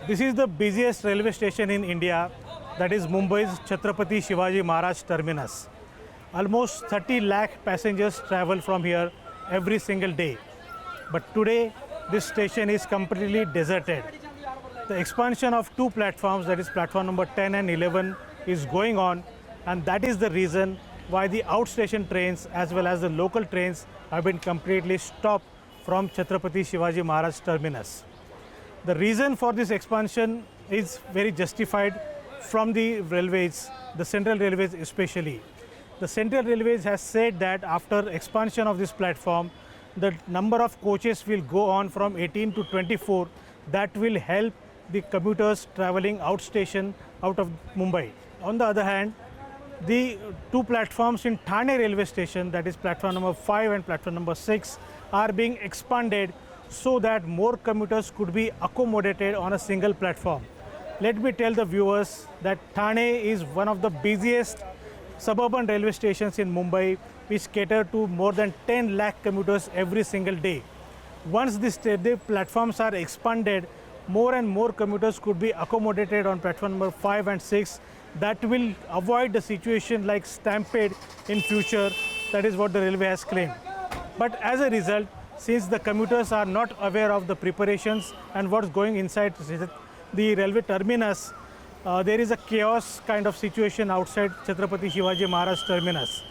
This is the busiest railway station in India, that is Mumbai's Chhatrapati Shivaji Maharaj Terminus. Almost 30 lakh passengers travel from here every single day. But today, this station is completely deserted. The expansion of two platforms, that is platform number 10 and 11, is going on, and that is the reason why the outstation trains as well as the local trains have been completely stopped from Chhatrapati Shivaji Maharaj Terminus. The reason for this expansion is very justified from the railways, the Central Railways especially. The Central Railways has said that after expansion of this platform, the number of coaches will go on from 18 to 24. That will help the commuters traveling outstation out of Mumbai. On the other hand, the two platforms in Thane railway station, that is platform number 5 and platform number 6, are being expanded so that more commuters could be accommodated on a single platform. Let me tell the viewers that Thane is one of the busiest suburban railway stations in Mumbai, which cater to more than 10 lakh commuters every single day. Once the platforms are expanded, more and more commuters could be accommodated on platform number 5 and 6. That will avoid the situation like stampede in future. That is what the railway has claimed. But as a result, since the commuters are not aware of the preparations and what's going inside the railway terminus, there is a chaos kind of situation outside Chhatrapati Shivaji Maharaj Terminus.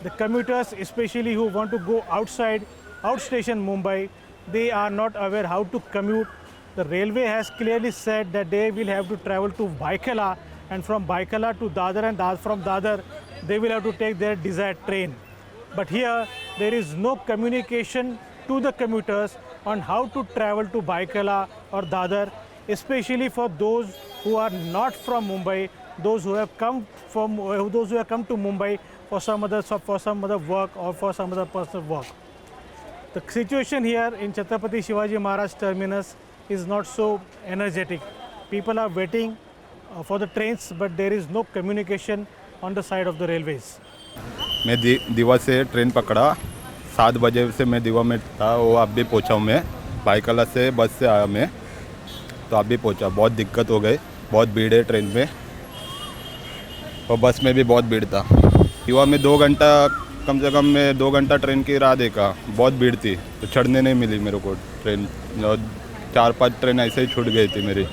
The commuters, especially who want to go outside, outstation Mumbai, they are not aware how to commute. The railway has clearly said that they will have to travel to Baikala, and from Baikala to Dadar, and from Dadar they will have to take their desired train. But here there is no communication to the commuters on how to travel to Baikala or Dadar, especially for those who are not from Mumbai, those who have come to Mumbai for some other work or for some other personal work. The situation here in Chhatrapati Shivaji Maharaj Terminus is not so energetic. People are waiting for the trains, but there is no communication on the side of the railways. मैं दीवा से train पकड़ा, 7 बजे से मैं दीवा में था, वो अब भी पहुंचा हूँ। मैं बाइकला से बस से आया मैं, तो अब भी पहुंचा। बहुत दिक्कत हो गई, बहुत भीड़ है ट्रेन में, और बस में भी बहुत भीड़ था। दीवा में 2 घंटा, कम से कम मैं 2 घंटा ट्रेन की राह देखा, बहुत भीड़ थी, तो चढ़ने नहीं मिली मेरे को ट्रेन। 4-5 ट्रेन ऐसे ही छूट गई थी मेरी।